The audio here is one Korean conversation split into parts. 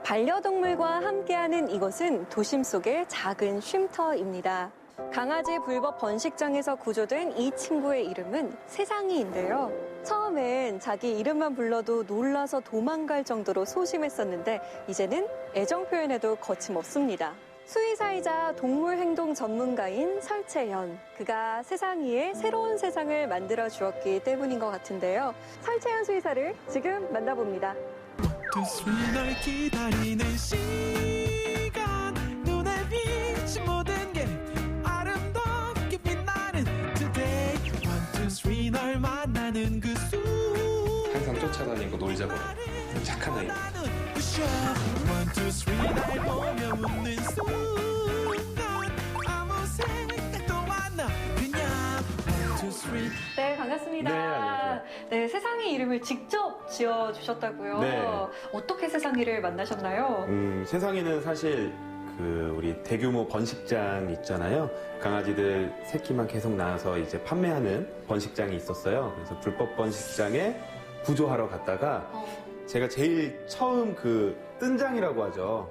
반려동물과 함께하는 이곳은 도심 속의 작은 쉼터입니다. 강아지 불법 번식장에서 구조된 이 친구의 이름은 세상이인데요. 처음엔 자기 이름만 불러도 놀라서 도망갈 정도로 소심했었는데 이제는 애정 표현에도 거침없습니다. 수의사이자 동물 행동 전문가인 설채연. 그가 세상이의 새로운 세상을 만들어 주었기 때문인 것 같은데요. 설채연 수의사를 지금 만나봅니다. 널 기다리는 시간 눈에 비친 모든 게 아름답게 빛나는 today 1, 2, 3 널 만나는 그 순간 항상 쫓아다니고 놀자고 착한 아이. 1, 2, 3 날 보며 웃는 순간 아무 생각도 안 나 그냥 1, 2, 3 네, 반갑습니다. 네, 안녕하세요. 네, 세상이 이름을 직접 지어주셨다고요. 네. 어떻게 세상이를 만나셨나요? 세상에는 사실 우리 대규모 번식장 있잖아요. 강아지들 새끼만 계속 낳아서 이제 판매하는 번식장이 있었어요. 그래서 불법 번식장에 구조하러 갔다가 제가 제일 처음 뜬장이라고 하죠.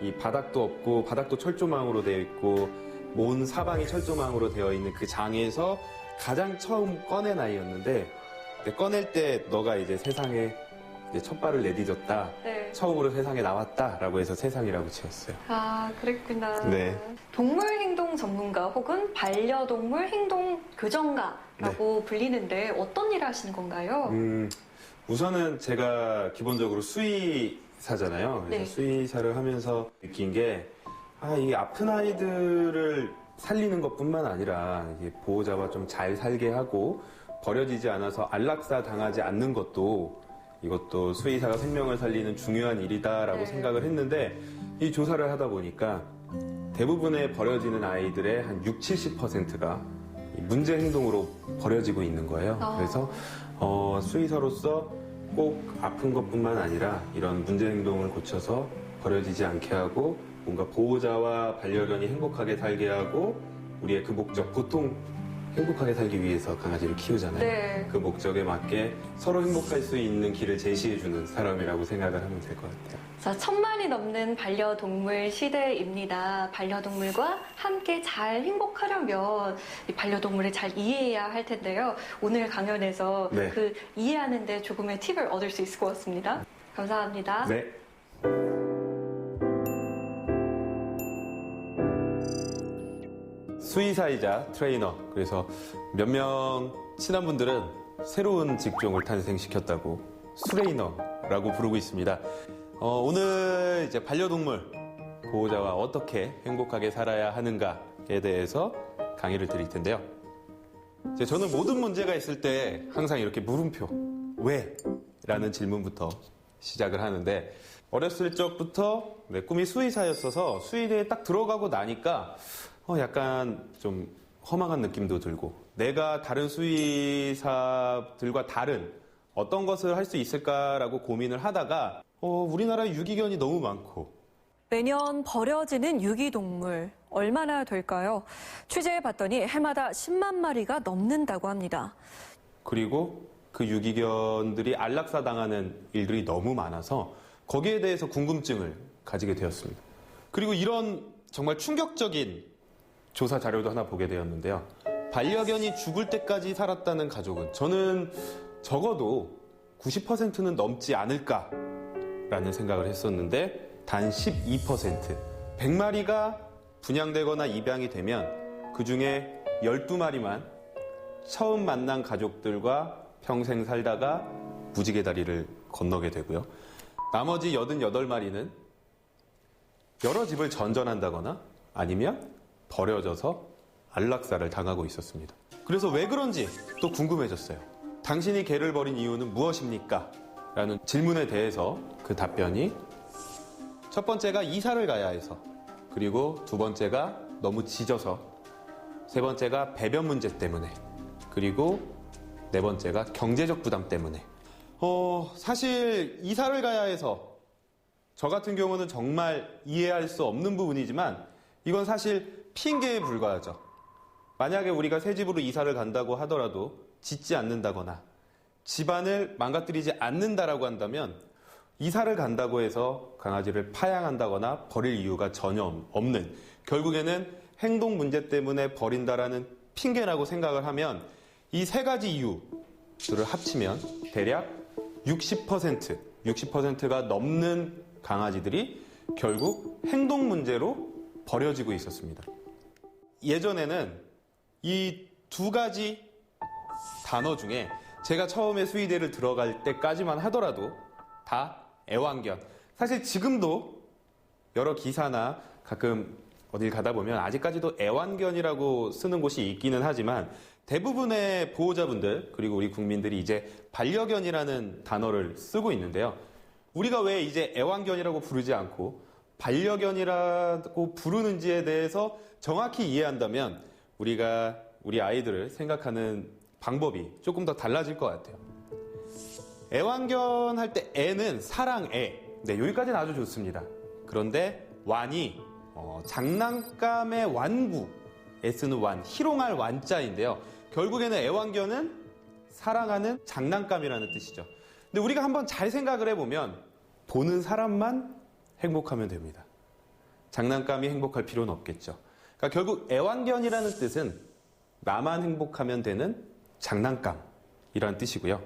이 바닥도 없고 바닥도 철조망으로 되어 있고 온 사방이 철조망으로 되어 있는 그 장에서 가장 처음 꺼낸 아이였는데 꺼낼 때 너가 이제 세상에 이제 첫 발을 내디뎠다. 네. 처음으로 세상에 나왔다라고 해서 세상이라고 지었어요. 아, 그랬구나. 네. 동물 행동 전문가 혹은 반려동물 행동 교정가라고 불리는데 어떤 일을 하시는 건가요? 우선은 제가 기본적으로 수의사잖아요. 그래서 네. 수의사를 하면서 느낀 게 이 아픈 아이들을 살리는 것뿐만 아니라 이게 보호자와 좀 잘 살게 하고 버려지지 않아서 안락사 당하지 않는 것도 이것도 수의사가 생명을 살리는 중요한 일이다라고 네. 생각을 했는데 이 조사를 하다 보니까 대부분의 버려지는 아이들의 한 60-70%가 문제 행동으로 버려지고 있는 거예요. 그래서 수의사로서 꼭 아픈 것뿐만 아니라 이런 문제 행동을 고쳐서 버려지지 않게 하고 뭔가 보호자와 반려견이 행복하게 살게 하고 우리의 그 목적, 보통 행복하게 살기 위해서 강아지를 키우잖아요. 네. 그 목적에 맞게 서로 행복할 수 있는 길을 제시해주는 사람이라고 생각을 하면 될 것 같아요. 자, 1000만이 넘는 반려동물 시대입니다. 반려동물과 함께 잘 행복하려면 이 반려동물을 잘 이해해야 할 텐데요. 오늘 강연에서 네. 그 이해하는 데 조금의 팁을 얻을 수 있을 것 같습니다. 감사합니다. 네. 수의사이자 트레이너. 그래서 몇 명 친한 분들은 새로운 직종을 탄생시켰다고 수레이너라고 부르고 있습니다. 오늘 이제 반려동물 보호자와 어떻게 행복하게 살아야 하는가에 대해서 강의를 드릴 텐데요. 저는 모든 문제가 있을 때 항상 이렇게 물음표, 왜? 라는 질문부터 시작을 하는데 어렸을 적부터 꿈이 수의사였어서 수의대에 딱 들어가고 나니까 약간 좀 허망한 느낌도 들고 내가 다른 수의사들과 다른 어떤 것을 할 수 있을까라고 고민을 하다가 우리나라에 유기견이 너무 많고 매년 버려지는 유기동물 얼마나 될까요? 취재해봤더니 해마다 10만 마리가 넘는다고 합니다. 그리고 그 유기견들이 안락사 당하는 일들이 너무 많아서 거기에 대해서 궁금증을 가지게 되었습니다. 그리고 이런 정말 충격적인 조사 자료도 하나 보게 되었는데요. 반려견이 죽을 때까지 살았다는 가족은 저는 적어도 90%는 넘지 않을까라는 생각을 했었는데 단 12%, 100마리가 분양되거나 입양이 되면 그중에 12마리만 처음 만난 가족들과 평생 살다가 무지개 다리를 건너게 되고요. 나머지 88마리는 여러 집을 전전한다거나 아니면 버려져서 안락사를 당하고 있었습니다. 그래서 왜 그런지 또 궁금해졌어요. 당신이 개를 버린 이유는 무엇입니까? 라는 질문에 대해서 그 답변이 첫 번째가 이사를 가야 해서, 그리고 두 번째가 너무 짖어서, 세 번째가 배변 문제 때문에, 그리고 네 번째가 경제적 부담 때문에. 사실 이사를 가야 해서 저 같은 경우는 정말 이해할 수 없는 부분이지만 이건 사실 핑계에 불과하죠. 만약에 우리가 새 집으로 이사를 간다고 하더라도 짖지 않는다거나 집안을 망가뜨리지 않는다라고 한다면 이사를 간다고 해서 강아지를 파양한다거나 버릴 이유가 전혀 없는, 결국에는 행동 문제 때문에 버린다라는 핑계라고 생각을 하면 이 세 가지 이유들을 합치면 대략 60%가 넘는 강아지들이 결국 행동 문제로 버려지고 있었습니다. 예전에는 이 두 가지 단어 중에 제가 처음에 수의대를 들어갈 때까지만 하더라도 다 애완견. 사실 지금도 여러 기사나 가끔 어딜 가다 보면 아직까지도 애완견이라고 쓰는 곳이 있기는 하지만 대부분의 보호자분들 그리고 우리 국민들이 이제 반려견이라는 단어를 쓰고 있는데요. 우리가 왜 이제 애완견이라고 부르지 않고 반려견이라고 부르는지에 대해서 정확히 이해한다면 우리가 우리 아이들을 생각하는 방법이 조금 더 달라질 것 같아요. 애완견 할 때 애는 사랑애. 네, 여기까지는 아주 좋습니다. 그런데 완이 장난감의 완구, 애쓰는 완, 희롱할 완자인데요. 결국에는 애완견은 사랑하는 장난감이라는 뜻이죠. 근데 우리가 한번 잘 생각을 해보면 보는 사람만 행복하면 됩니다. 장난감이 행복할 필요는 없겠죠. 그러니까 결국 애완견이라는 뜻은 나만 행복하면 되는 장난감이라는 뜻이고요.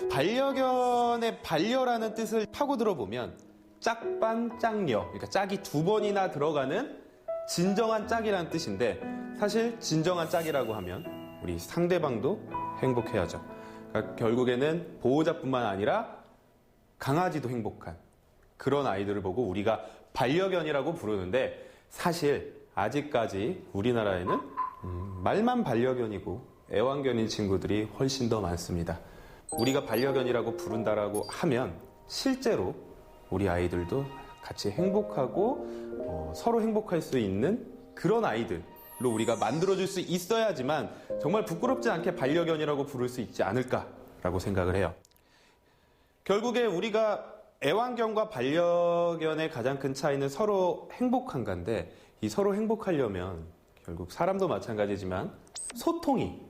반려견의 반려라는 뜻을 파고 들어보면 짝반 짝녀, 그러니까 짝이 두 번이나 들어가는 진정한 짝이라는 뜻인데 사실 진정한 짝이라고 하면 우리 상대방도 행복해야죠. 그러니까 결국에는 보호자뿐만 아니라 강아지도 행복한 그런 아이들을 보고 우리가 반려견이라고 부르는데 사실 아직까지 우리나라에는 말만 반려견이고 애완견인 친구들이 훨씬 더 많습니다. 우리가 반려견이라고 부른다라고 하면 실제로 우리 아이들도 같이 행복하고 서로 행복할 수 있는 그런 아이들로 우리가 만들어줄 수 있어야지만 정말 부끄럽지 않게 반려견이라고 부를 수 있지 않을까라고 생각을 해요. 결국에 우리가 애완견과 반려견의 가장 큰 차이는 서로 행복한가인데 이 서로 행복하려면 결국 사람도 마찬가지지만 소통이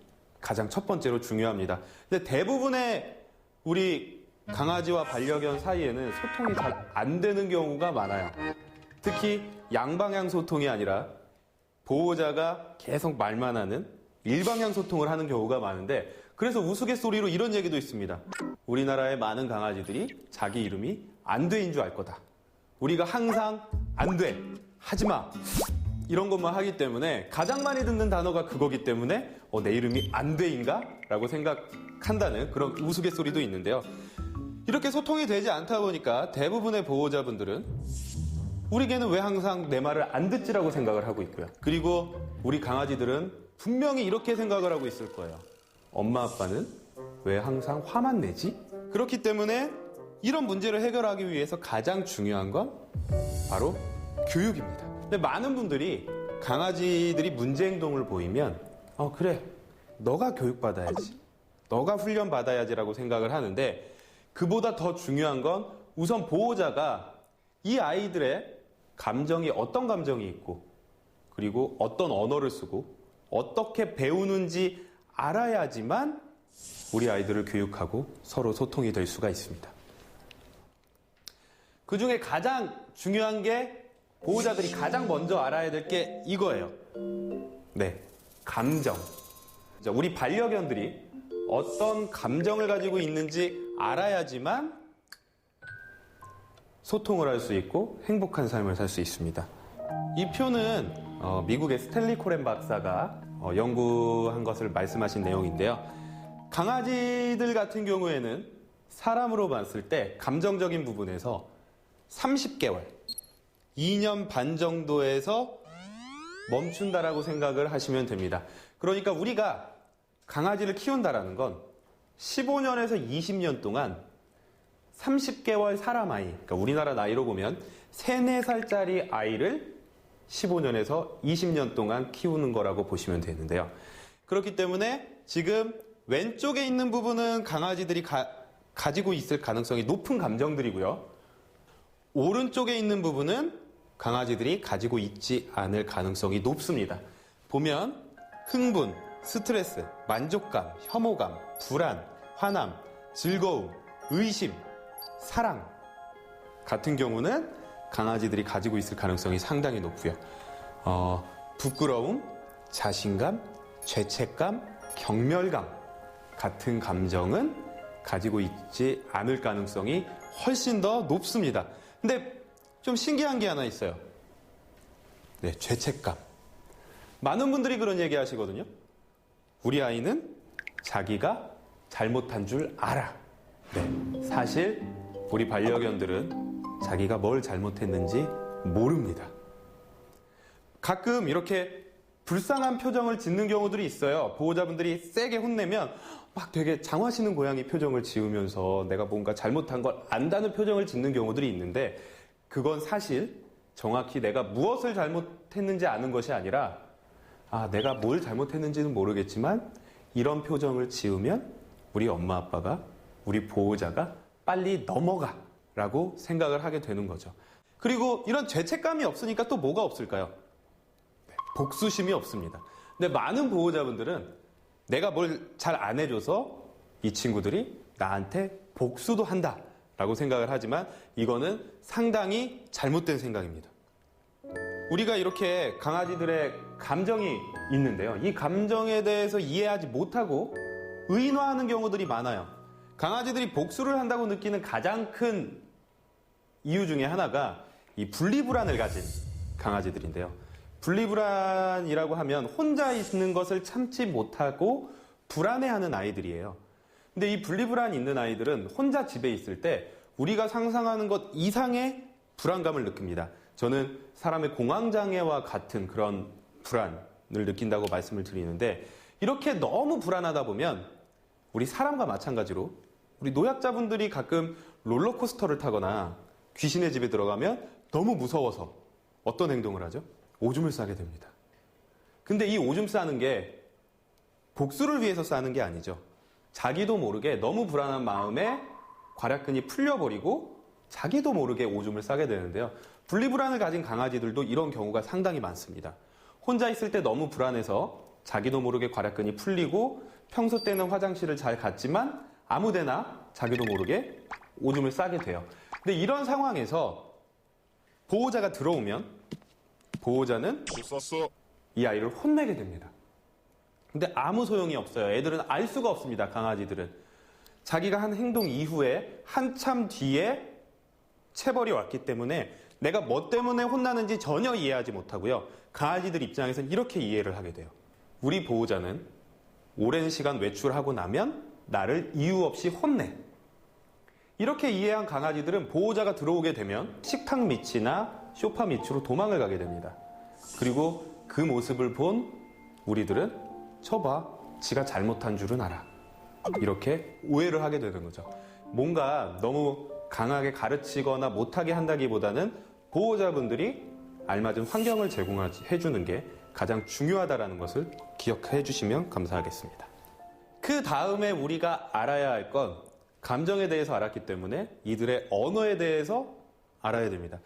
가장 첫 번째로 중요합니다. 근데 대부분의 우리 강아지와 반려견 사이에는 소통이 잘 안 되는 경우가 많아요. 특히 양방향 소통이 아니라 보호자가 계속 말만 하는 일방향 소통을 하는 경우가 많은데 그래서 우스갯소리로 이런 얘기도 있습니다. 우리나라의 많은 강아지들이 자기 이름이 안돼인 줄 알 거다. 우리가 항상 안 돼, 하지 마 이런 것만 하기 때문에 가장 많이 듣는 단어가 그거기 때문에 내 이름이 안돼인가? 라고 생각한다는 그런 우스갯소리도 있는데요. 이렇게 소통이 되지 않다 보니까 대부분의 보호자분들은 우리 개는 왜 항상 내 말을 안 듣지라고 생각을 하고 있고요. 그리고 우리 강아지들은 분명히 이렇게 생각을 하고 있을 거예요. 엄마 아빠는 왜 항상 화만 내지? 그렇기 때문에 이런 문제를 해결하기 위해서 가장 중요한 건 바로 교육입니다. 근데 많은 분들이 강아지들이 문제 행동을 보이면 그래 너가 교육받아야지 너가 훈련받아야지라고 생각을 하는데 그보다 더 중요한 건 우선 보호자가 이 아이들의 감정이 어떤 감정이 있고 그리고 어떤 언어를 쓰고 어떻게 배우는지 알아야지만 우리 아이들을 교육하고 서로 소통이 될 수가 있습니다. 그 중에 가장 중요한 게 보호자들이 가장 먼저 알아야 될 게 이거예요. 네, 감정. 우리 반려견들이 어떤 감정을 가지고 있는지 알아야지만 소통을 할 수 있고 행복한 삶을 살 수 있습니다. 이 표는 미국의 스탠리 코렌 박사가 연구한 것을 말씀하신 내용인데요. 강아지들 같은 경우에는 사람으로 봤을 때 감정적인 부분에서 30개월, 2년 반 정도에서 멈춘다라고 생각을 하시면 됩니다. 그러니까 우리가 강아지를 키운다라는 건 15년에서 20년 동안 30개월 사람 아이, 그러니까 우리나라 나이로 보면 3, 4살짜리 아이를 15년에서 20년 동안 키우는 거라고 보시면 되는데요. 그렇기 때문에 지금 왼쪽에 있는 부분은 강아지들이 가지고 있을 가능성이 높은 감정들이고요. 오른쪽에 있는 부분은 강아지들이 가지고 있지 않을 가능성이 높습니다. 보면 흥분, 스트레스, 만족감, 혐오감, 불안, 화남, 즐거움, 의심, 사랑 같은 경우는 강아지들이 가지고 있을 가능성이 상당히 높고요. 부끄러움, 자신감, 죄책감, 경멸감 같은 감정은 가지고 있지 않을 가능성이 훨씬 더 높습니다. 근데 좀 신기한 게 하나 있어요. 네, 죄책감. 많은 분들이 그런 얘기 하시거든요. 우리 아이는 자기가 잘못한 줄 알아. 네, 사실 우리 반려견들은 자기가 뭘 잘못했는지 모릅니다. 가끔 이렇게 불쌍한 표정을 짓는 경우들이 있어요. 보호자분들이 세게 혼내면 막 되게 장화시는 고양이 표정을 지으면서 내가 뭔가 잘못한 걸 안다는 표정을 짓는 경우들이 있는데 그건 사실 정확히 내가 무엇을 잘못했는지 아는 것이 아니라 내가 뭘 잘못했는지는 모르겠지만 이런 표정을 지으면 우리 엄마 아빠가 우리 보호자가 빨리 넘어가 라고 생각을 하게 되는 거죠. 그리고 이런 죄책감이 없으니까 또 뭐가 없을까요? 복수심이 없습니다. 근데 많은 보호자분들은 내가 뭘 잘 안 해줘서 이 친구들이 나한테 복수도 한다 라고 생각을 하지만 이거는 상당히 잘못된 생각입니다. 우리가 이렇게 강아지들의 감정이 있는데요. 이 감정에 대해서 이해하지 못하고 의인화하는 경우들이 많아요. 강아지들이 복수를 한다고 느끼는 가장 큰 이유 중에 하나가 이 분리불안을 가진 강아지들인데요. 분리불안이라고 하면 혼자 있는 것을 참지 못하고 불안해하는 아이들이에요. 근데 이 분리불안이 있는 아이들은 혼자 집에 있을 때 우리가 상상하는 것 이상의 불안감을 느낍니다. 저는 사람의 공황장애와 같은 그런 불안을 느낀다고 말씀을 드리는데 이렇게 너무 불안하다 보면 우리 사람과 마찬가지로 우리 노약자분들이 가끔 롤러코스터를 타거나 귀신의 집에 들어가면 너무 무서워서 어떤 행동을 하죠? 오줌을 싸게 됩니다. 근데 이 오줌 싸는 게 복수를 위해서 싸는 게 아니죠. 자기도 모르게 너무 불안한 마음에 괄약근이 풀려버리고 자기도 모르게 오줌을 싸게 되는데요. 분리불안을 가진 강아지들도 이런 경우가 상당히 많습니다. 혼자 있을 때 너무 불안해서 자기도 모르게 괄약근이 풀리고 평소 때는 화장실을 잘 갔지만 아무데나 자기도 모르게 오줌을 싸게 돼요. 근데 이런 상황에서 보호자가 들어오면 보호자는 이 아이를 혼내게 됩니다. 근데 아무 소용이 없어요. 애들은 알 수가 없습니다. 강아지들은. 자기가 한 행동 이후에 한참 뒤에 체벌이 왔기 때문에 내가 뭐 때문에 혼나는지 전혀 이해하지 못하고요. 강아지들 입장에서는 이렇게 이해를 하게 돼요. 우리 보호자는 오랜 시간 외출하고 나면 나를 이유 없이 혼내. 이렇게 이해한 강아지들은 보호자가 들어오게 되면 식탁 밑이나 소파 밑으로 도망을 가게 됩니다. 그리고 그 모습을 본 우리들은 저봐, 지가 잘못한 줄은 알아. 이렇게 오해를 하게 되는 거죠. 뭔가 너무 강하게 가르치거나 못하게 한다기보다는 보호자분들이 알맞은 환경을 제공해 주는 게 가장 중요하다는 것을 기억해 주시면 감사하겠습니다. 그 다음에 우리가 알아야 할 건 감정에 대해서 알았기 때문에 이들의 언어에 대해서 알아야 됩니다.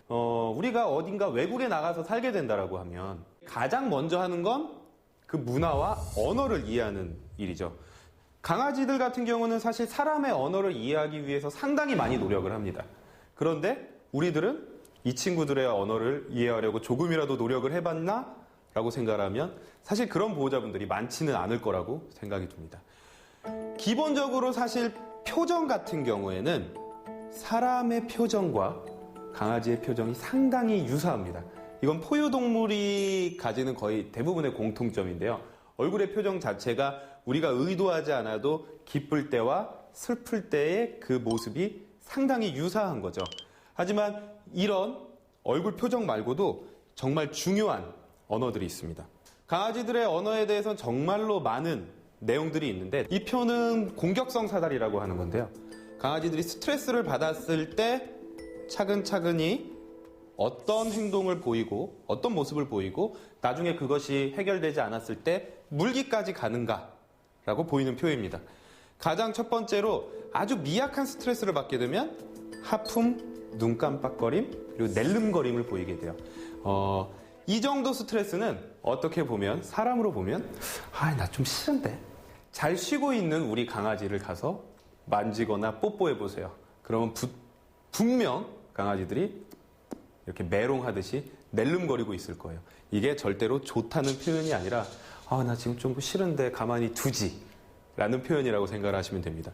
우리가 어딘가 외국에 나가서 살게 된다라고 하면 가장 먼저 하는 건 그 문화와 언어를 이해하는 일이죠. 강아지들 같은 경우는 사실 사람의 언어를 이해하기 위해서 상당히 많이 노력을 합니다. 그런데 우리들은 이 친구들의 언어를 이해하려고 조금이라도 노력을 해봤나? 라고 생각하면 사실 그런 보호자분들이 많지는 않을 거라고 생각이 듭니다. 기본적으로 사실 표정 같은 경우에는 사람의 표정과 강아지의 표정이 상당히 유사합니다. 이건 포유동물이 가지는 거의 대부분의 공통점인데요. 얼굴의 표정 자체가 우리가 의도하지 않아도 기쁠 때와 슬플 때의 그 모습이 상당히 유사한 거죠. 하지만 이런 얼굴 표정 말고도 정말 중요한 언어들이 있습니다. 강아지들의 언어에 대해서는 정말로 많은 내용들이 있는데 이 표는 공격성 사다리라고 하는 건데요. 강아지들이 스트레스를 받았을 때 차근차근히 어떤 행동을 보이고 어떤 모습을 보이고 나중에 그것이 해결되지 않았을 때 물기까지 가는가라고 보이는 표입니다. 가장 첫 번째로 아주 미약한 스트레스를 받게 되면 하품, 눈 깜빡거림, 그리고 낼름거림을 보이게 돼요. 이 정도 스트레스는 어떻게 보면 사람으로 보면 나 좀 싫은데 잘 쉬고 있는 우리 강아지를 가서 만지거나 뽀뽀해 보세요. 그러면 분명 강아지들이 이렇게 메롱하듯이 낼름거리고 있을 거예요. 이게 절대로 좋다는 표현이 아니라 나 지금 좀 싫은데 가만히 두지 라는 표현이라고 생각을 하시면 됩니다.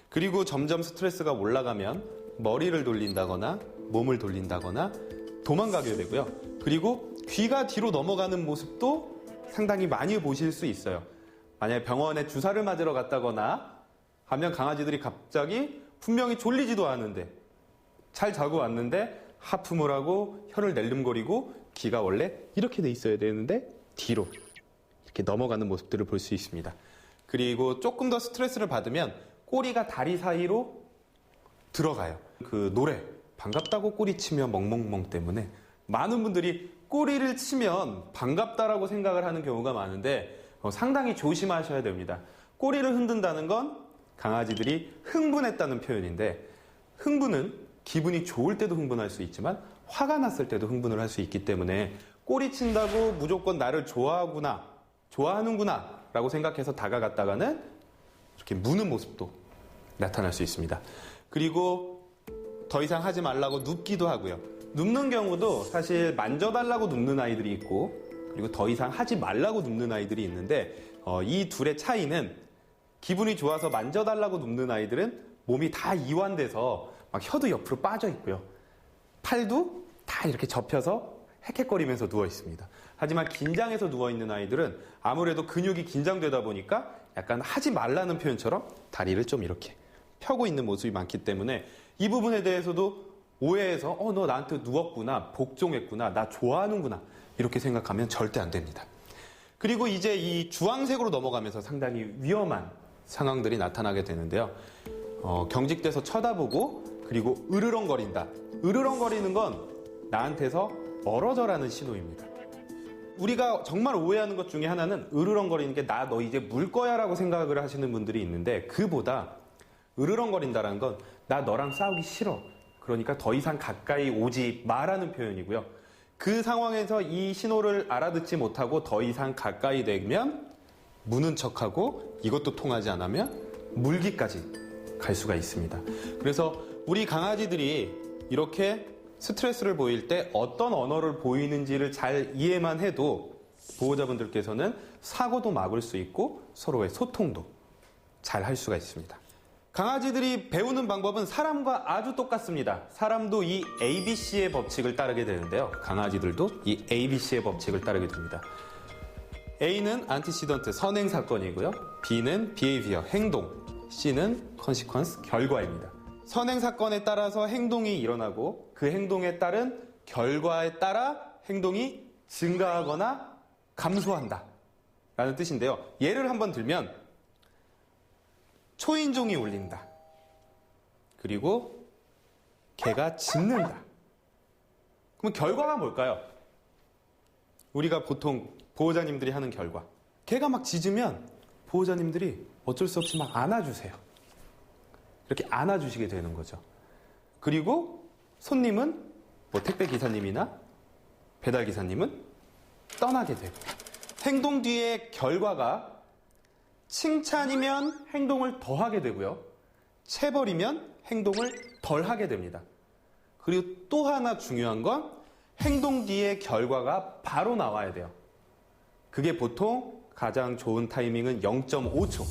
그리고 점점 스트레스가 올라가면 머리를 돌린다거나 몸을 돌린다거나 도망가게 되고요. 그리고 귀가 뒤로 넘어가는 모습도 상당히 많이 보실 수 있어요. 만약에 병원에 주사를 맞으러 갔다거나 하면 강아지들이 갑자기 분명히 졸리지도 않은데 잘 자고 왔는데 하품을 하고 혀를 낼름거리고 귀가 원래 이렇게 돼 있어야 되는데 뒤로 이렇게 넘어가는 모습들을 볼 수 있습니다. 그리고 조금 더 스트레스를 받으면 꼬리가 다리 사이로 들어가요. 그 노래 반갑다고 꼬리 치면 멍멍멍 때문에 많은 분들이 꼬리를 치면 반갑다라고 생각을 하는 경우가 많은데 상당히 조심하셔야 됩니다. 꼬리를 흔든다는 건 강아지들이 흥분했다는 표현인데 흥분은 기분이 좋을 때도 흥분할 수 있지만 화가 났을 때도 흥분을 할 수 있기 때문에 꼬리 친다고 무조건 나를 좋아하구나, 좋아하는구나 라고 생각해서 다가갔다가는 이렇게 무는 모습도 나타날 수 있습니다. 그리고 더 이상 하지 말라고 눕기도 하고요. 눕는 경우도 사실 만져달라고 눕는 아이들이 있고 그리고 더 이상 하지 말라고 눕는 아이들이 있는데 이 둘의 차이는 기분이 좋아서 만져달라고 눕는 아이들은 몸이 다 이완돼서 막 혀도 옆으로 빠져 있고요. 팔도 다 이렇게 접혀서 헥헥거리면서 누워 있습니다. 하지만 긴장해서 누워 있는 아이들은 아무래도 근육이 긴장되다 보니까 약간 하지 말라는 표현처럼 다리를 좀 이렇게 펴고 있는 모습이 많기 때문에 이 부분에 대해서도 오해해서 너 나한테 누웠구나, 복종했구나, 나 좋아하는구나 이렇게 생각하면 절대 안 됩니다. 그리고 이제 이 주황색으로 넘어가면서 상당히 위험한 상황들이 나타나게 되는데요. 경직돼서 쳐다보고 그리고 으르렁거린다. 으르렁거리는 건 나한테서 멀어져라는 신호입니다. 우리가 정말 오해하는 것 중에 하나는 으르렁거리는 게 나 너 이제 물 거야 라고 생각을 하시는 분들이 있는데 그보다 으르렁거린다는 건 나 너랑 싸우기 싫어. 그러니까 더 이상 가까이 오지 마라는 표현이고요. 그 상황에서 이 신호를 알아듣지 못하고 더 이상 가까이 되면 무는 척하고 이것도 통하지 않으면 물기까지 갈 수가 있습니다. 그래서 우리 강아지들이 이렇게 스트레스를 보일 때 어떤 언어를 보이는지를 잘 이해만 해도 보호자분들께서는 사고도 막을 수 있고 서로의 소통도 잘 할 수가 있습니다. 강아지들이 배우는 방법은 사람과 아주 똑같습니다. 사람도 이 ABC의 법칙을 따르게 되는데요. 강아지들도 이 ABC의 법칙을 따르게 됩니다. A는 안티시던트, 선행 사건이고요. B는 비헤이비어, 행동, C는 컨시퀀스, 결과입니다. 선행 사건에 따라서 행동이 일어나고 그 행동에 따른 결과에 따라 행동이 증가하거나 감소한다 라는 뜻인데요. 예를 한번 들면 초인종이 울린다. 그리고 개가 짖는다. 그럼 결과가 뭘까요? 우리가 보통 보호자님들이 하는 결과. 개가 막 짖으면 보호자님들이 어쩔 수 없이 막 안아주세요. 이렇게 안아주시게 되는 거죠. 그리고 손님은 택배 기사님이나 배달 기사님은 떠나게 되고 행동 뒤의 결과가 칭찬이면 행동을 더 하게 되고요. 체벌이면 행동을 덜 하게 됩니다. 그리고 또 하나 중요한 건 행동 뒤의 결과가 바로 나와야 돼요. 그게 보통 가장 좋은 타이밍은 0.5초.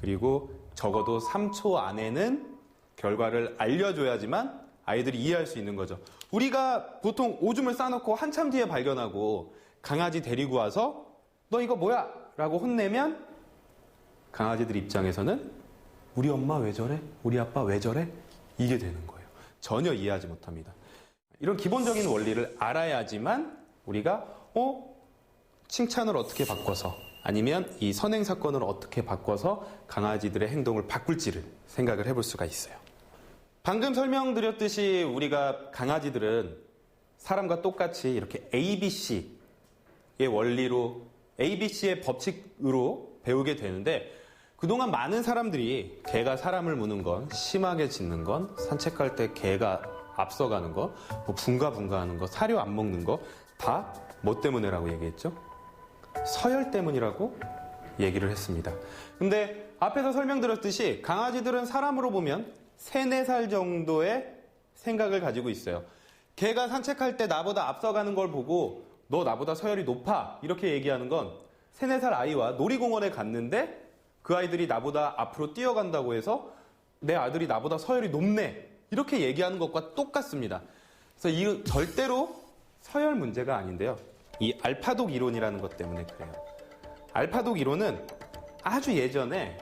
그리고 적어도 3초 안에는 결과를 알려줘야지만 아이들이 이해할 수 있는 거죠. 우리가 보통 오줌을 싸놓고 한참 뒤에 발견하고 강아지 데리고 와서 너 이거 뭐야? 라고 혼내면 강아지들 입장에서는 우리 엄마 왜 저래? 우리 아빠 왜 저래? 이게 되는 거예요. 전혀 이해하지 못합니다. 이런 기본적인 원리를 알아야지만 우리가 칭찬을 어떻게 바꿔서 아니면 이 선행 사건을 어떻게 바꿔서 강아지들의 행동을 바꿀지를 생각을 해볼 수가 있어요. 방금 설명드렸듯이 우리가 강아지들은 사람과 똑같이 이렇게 ABC의 원리로 ABC의 법칙으로 배우게 되는데 그동안 많은 사람들이 개가 사람을 무는 건, 심하게 짖는 건, 산책할 때 개가 앞서가는 거, 붕가붕가 하는 거, 사료 안 먹는 거 다 뭐 때문에라고 얘기했죠? 서열 때문이라고 얘기를 했습니다. 근데 앞에서 설명드렸듯이 강아지들은 사람으로 보면 3, 4살 정도의 생각을 가지고 있어요. 개가 산책할 때 나보다 앞서가는 걸 보고 너 나보다 서열이 높아 이렇게 얘기하는 건 3, 4살 아이와 놀이공원에 갔는데 그 아이들이 나보다 앞으로 뛰어간다고 해서 내 아들이 나보다 서열이 높네 이렇게 얘기하는 것과 똑같습니다. 그래서 이 절대로 서열 문제가 아닌데요. 이 알파독 이론이라는 것 때문에 그래요. 알파독 이론은 아주 예전에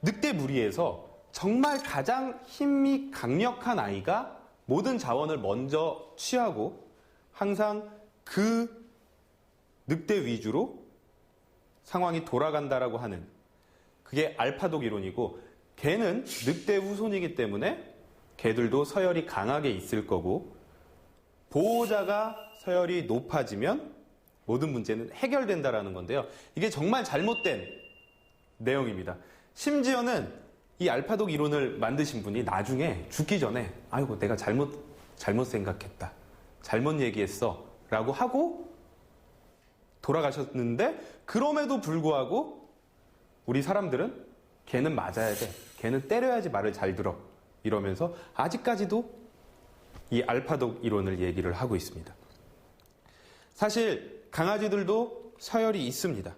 늑대 무리에서 정말 가장 힘이 강력한 아이가 모든 자원을 먼저 취하고 항상 그 늑대 위주로 상황이 돌아간다라고 하는 그게 알파독 이론이고 개는 늑대 후손이기 때문에 개들도 서열이 강하게 있을 거고 보호자가 서열이 높아지면 모든 문제는 해결된다라는 건데요. 이게 정말 잘못된 내용입니다. 심지어는 이 알파독 이론을 만드신 분이 나중에 죽기 전에 아이고 내가 잘못 생각했다. 잘못 얘기했어. 라고 하고 돌아가셨는데 그럼에도 불구하고 우리 사람들은 걔는 맞아야 돼. 걔는 때려야지 말을 잘 들어. 이러면서 아직까지도 이 알파독 이론을 얘기를 하고 있습니다. 사실 강아지들도 서열이 있습니다.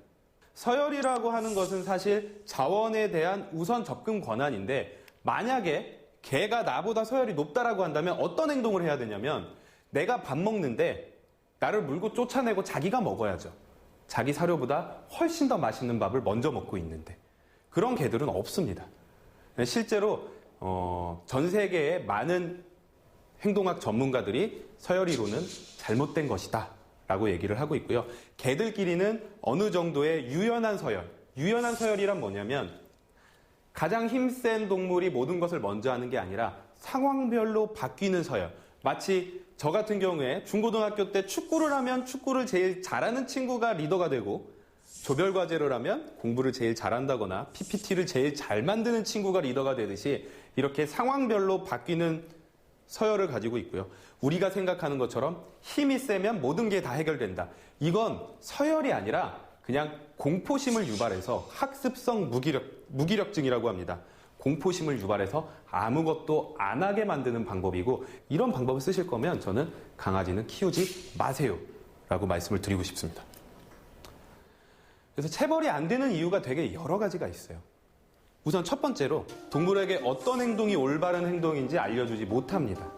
서열이라고 하는 것은 사실 자원에 대한 우선 접근 권한인데 만약에 개가 나보다 서열이 높다라고 한다면 어떤 행동을 해야 되냐면 내가 밥 먹는데 나를 물고 쫓아내고 자기가 먹어야죠. 자기 사료보다 훨씬 더 맛있는 밥을 먼저 먹고 있는데 그런 개들은 없습니다. 실제로 전 세계의 많은 행동학 전문가들이 서열 이론은 잘못된 것이다 라고 얘기를 하고 있고요. 개들끼리는 어느 정도의 유연한 서열이란 뭐냐면 가장 힘센 동물이 모든 것을 먼저 하는 게 아니라 상황별로 바뀌는 서열. 마치 저 같은 경우에 중고등학교 때 축구를 하면 축구를 제일 잘하는 친구가 리더가 되고 조별과제를 하면 공부를 제일 잘한다거나 PPT를 제일 잘 만드는 친구가 리더가 되듯이 이렇게 상황별로 바뀌는 서열을 가지고 있고요. 우리가 생각하는 것처럼 힘이 세면 모든 게 다 해결된다. 이건 서열이 아니라 그냥 공포심을 유발해서 학습성 무기력증이라고 합니다. 공포심을 유발해서 아무것도 안 하게 만드는 방법이고 이런 방법을 쓰실 거면 저는 강아지는 키우지 마세요 라고 말씀을 드리고 싶습니다. 그래서 체벌이 안 되는 이유가 되게 여러 가지가 있어요. 우선 첫 번째로 동물에게 어떤 행동이 올바른 행동인지 알려주지 못합니다.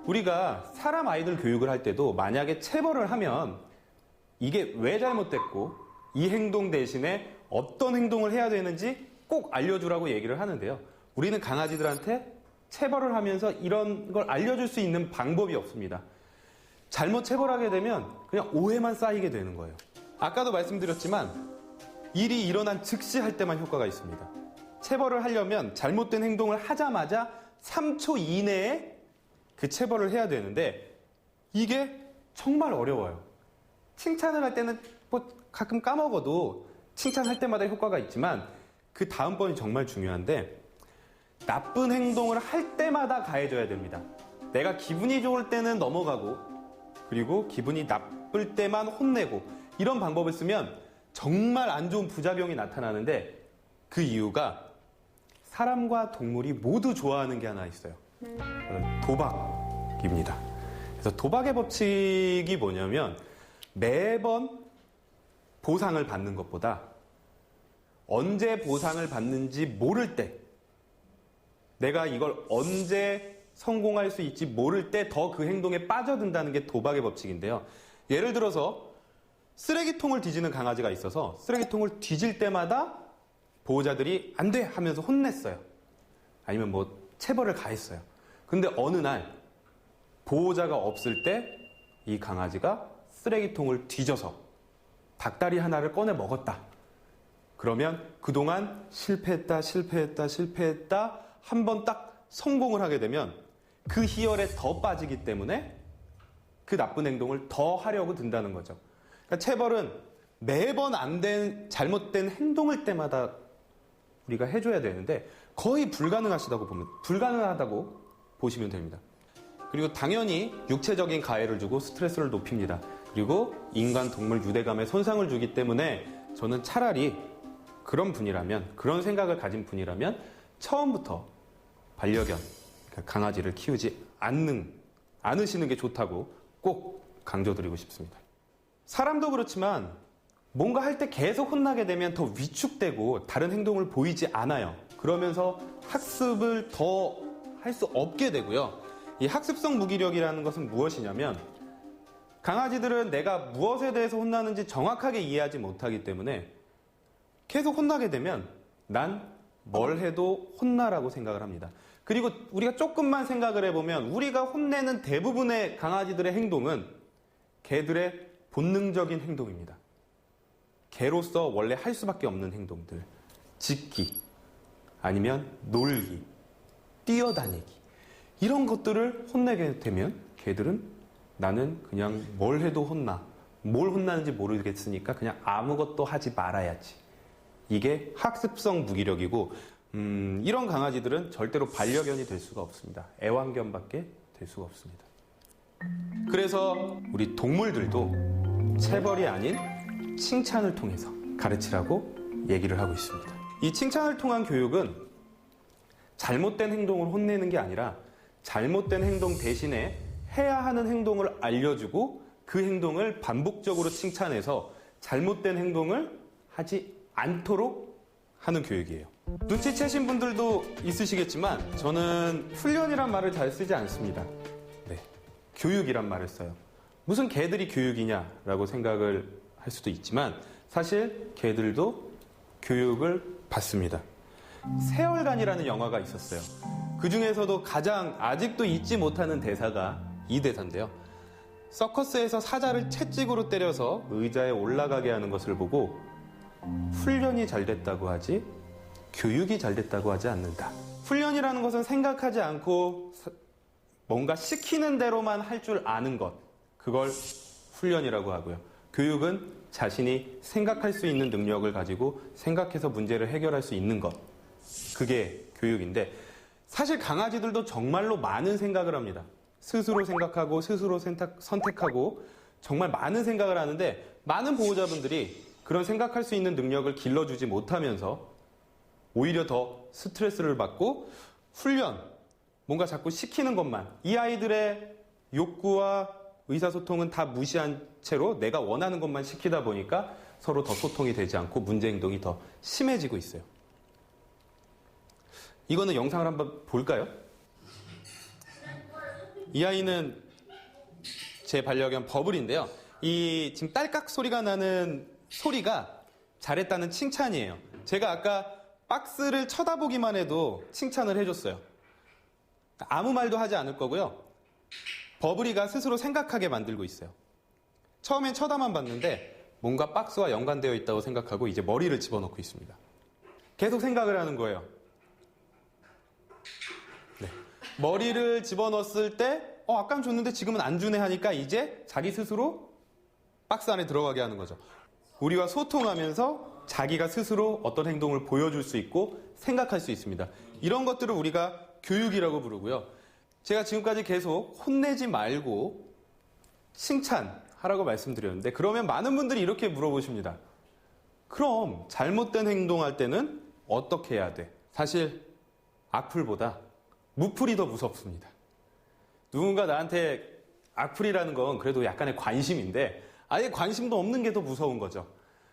우리가 사람 아이들 교육을 할 때도 만약에 체벌을 하면 이게 왜 잘못됐고 이 행동 대신에 어떤 행동을 해야 되는지 꼭 알려주라고 얘기를 하는데요. 우리는 강아지들한테 체벌을 하면서 이런 걸 알려줄 수 있는 방법이 없습니다. 잘못 체벌하게 되면 그냥 오해만 쌓이게 되는 거예요. 아까도 말씀드렸지만 일이 일어난 즉시 할 때만 효과가 있습니다. 체벌을 하려면 잘못된 행동을 하자마자 3초 이내에 그 체벌을 해야 되는데 이게 정말 어려워요. 칭찬을 할 때는 뭐 가끔 까먹어도 칭찬할 때마다 효과가 있지만 그 다음번이 정말 중요한데 나쁜 행동을 할 때마다 가해줘야 됩니다. 내가 기분이 좋을 때는 넘어가고 그리고 기분이 나쁠 때만 혼내고 이런 방법을 쓰면 정말 안 좋은 부작용이 나타나는데 그 이유가 사람과 동물이 모두 좋아하는 게 하나 있어요. 도박입니다. 그래서 도박의 법칙이 뭐냐면 매번 보상을 받는 것보다 언제 보상을 받는지 모를 때 내가 이걸 언제 성공할 수 있지 모를 때 더 그 행동에 빠져든다는 게 도박의 법칙인데요. 예를 들어서 쓰레기통을 뒤지는 강아지가 있어서 쓰레기통을 뒤질 때마다 보호자들이 안 돼 하면서 혼냈어요. 아니면 뭐 체벌을 가했어요. 근데 어느 날 보호자가 없을 때 이 강아지가 쓰레기통을 뒤져서 닭다리 하나를 꺼내 먹었다. 그러면 그동안 실패했다 한 번 딱 성공을 하게 되면 그 희열에 더 빠지기 때문에 그 나쁜 행동을 더 하려고 든다는 거죠. 그러니까 체벌은 매번 안 된 잘못된 행동을 때마다 우리가 해줘야 되는데 거의 불가능하다고 보시면 됩니다. 그리고 당연히 육체적인 가해를 주고 스트레스를 높입니다. 그리고 인간 동물 유대감에 손상을 주기 때문에 저는 차라리 그런 분이라면 그런 생각을 가진 분이라면 처음부터 반려견, 강아지를 키우지 않으시는 게 좋다고 꼭 강조드리고 싶습니다. 사람도 그렇지만 뭔가 할 때 계속 혼나게 되면 더 위축되고 다른 행동을 보이지 않아요. 그러면서 학습을 더 할 수 없게 되고요. 이 학습성 무기력이라는 것은 무엇이냐면 강아지들은 내가 무엇에 대해서 혼나는지 정확하게 이해하지 못하기 때문에 계속 혼나게 되면 난 뭘 해도 혼나라고 생각을 합니다. 그리고 우리가 조금만 생각을 해보면 우리가 혼내는 대부분의 강아지들의 행동은 개들의 본능적인 행동입니다. 개로서 원래 할 수밖에 없는 행동들. 짖기, 아니면 놀기, 뛰어다니기. 이런 것들을 혼내게 되면 개들은 나는 그냥 뭘 해도 혼나. 뭘 혼나는지 모르겠으니까 그냥 아무것도 하지 말아야지. 이게 학습성 무기력이고 이런 강아지들은 절대로 반려견이 될 수가 없습니다. 애완견밖에 될 수가 없습니다. 그래서 우리 동물들도 체벌이 아닌 칭찬을 통해서 가르치라고 얘기를 하고 있습니다. 이 칭찬을 통한 교육은 잘못된 행동을 혼내는 게 아니라 잘못된 행동 대신에 해야 하는 행동을 알려주고 그 행동을 반복적으로 칭찬해서 잘못된 행동을 하지 않도록 하는 교육이에요. 눈치채신 분들도 있으시겠지만 저는 훈련이란 말을 잘 쓰지 않습니다. 네, 교육이란 말을 써요. 무슨 개들이 교육이냐라고 생각을 할 수도 있지만 사실 개들도 교육을 받습니다. 세월간이라는 영화가 있었어요. 그 중에서도 가장 아직도 잊지 못하는 대사가 이 대사인데요. 서커스에서 사자를 채찍으로 때려서 의자에 올라가게 하는 것을 보고 훈련이 잘 됐다고 하지 교육이 잘 됐다고 하지 않는다. 훈련이라는 것은 생각하지 않고 뭔가 시키는 대로만 할 줄 아는 것, 그걸 훈련이라고 하고요. 교육은 자신이 생각할 수 있는 능력을 가지고 생각해서 문제를 해결할 수 있는 것, 그게 교육인데 사실 강아지들도 정말로 많은 생각을 합니다. 스스로 생각하고 스스로 선택하고 정말 많은 생각을 하는데 많은 보호자분들이 그런 생각할 수 있는 능력을 길러주지 못하면서 오히려 더 스트레스를 받고 훈련, 뭔가 자꾸 시키는 것만, 이 아이들의 욕구와 의사소통은 다 무시한 채로 내가 원하는 것만 시키다 보니까 서로 더 소통이 되지 않고 문제 행동이 더 심해지고 있어요. 이거는 영상을 한번 볼까요? 이 아이는 제 반려견 버블인데요. 이 지금 딸깍 소리가 나는 소리가 잘했다는 칭찬이에요. 제가 아까 박스를 쳐다보기만 해도 칭찬을 해줬어요. 아무 말도 하지 않을 거고요. 버블이가 스스로 생각하게 만들고 있어요. 처음엔 쳐다만 봤는데 뭔가 박스와 연관되어 있다고 생각하고 이제 머리를 집어넣고 있습니다. 계속 생각을 하는 거예요. 네. 머리를 집어넣었을 때 아까는 줬는데 지금은 안 주네 하니까 이제 자기 스스로 박스 안에 들어가게 하는 거죠. 우리와 소통하면서 자기가 스스로 어떤 행동을 보여줄 수 있고 생각할 수 있습니다. 이런 것들을 우리가 교육이라고 부르고요. 제가 지금까지 계속 혼내지 말고 칭찬하라고 말씀드렸는데 그러면 많은 분들이 이렇게 물어보십니다. 그럼 잘못된 행동할 때는 어떻게 해야 돼? 사실 악플보다 무플이 더 무섭습니다. 누군가 나한테 악플이라는 건 그래도 약간의 관심인데 아예 관심도 없는 게 더 무서운 거죠.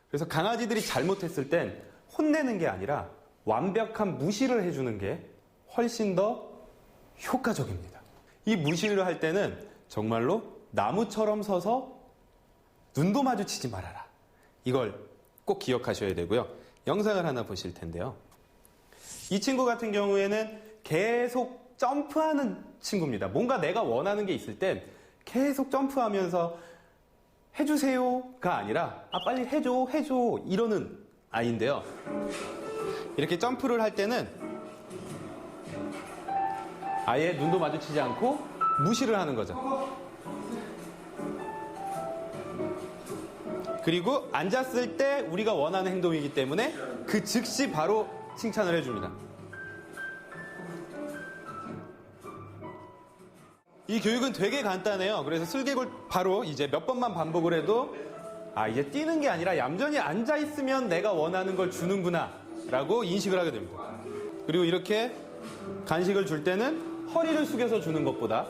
그래서 강아지들이 잘못했을 땐 혼내는 게 아니라 완벽한 무시를 해주는 게 훨씬 더 효과적입니다. 이 무시를 할 때는 정말로 나무처럼 서서 눈도 마주치지 말아라. 이걸 꼭 기억하셔야 되고요. 영상을 하나 보실 텐데요. 이 친구 같은 경우에는 계속 점프하는 친구입니다. 뭔가 내가 원하는 게 있을 땐 계속 점프하면서 해주세요가 아니라 빨리 해줘 이러는 아이인데요. 이렇게 점프를 할 때는 아예 눈도 마주치지 않고 무시를 하는 거죠. 그리고 앉았을 때 우리가 원하는 행동이기 때문에 그 즉시 바로 칭찬을 해줍니다. 이 교육은 되게 간단해요. 그래서 슬개골 바로 이제 몇 번만 반복을 해도 이제 뛰는 게 아니라 얌전히 앉아있으면 내가 원하는 걸 주는구나 라고 인식을 하게 됩니다. 그리고 이렇게 간식을 줄 때는 허리를 숙여서 주는 것보다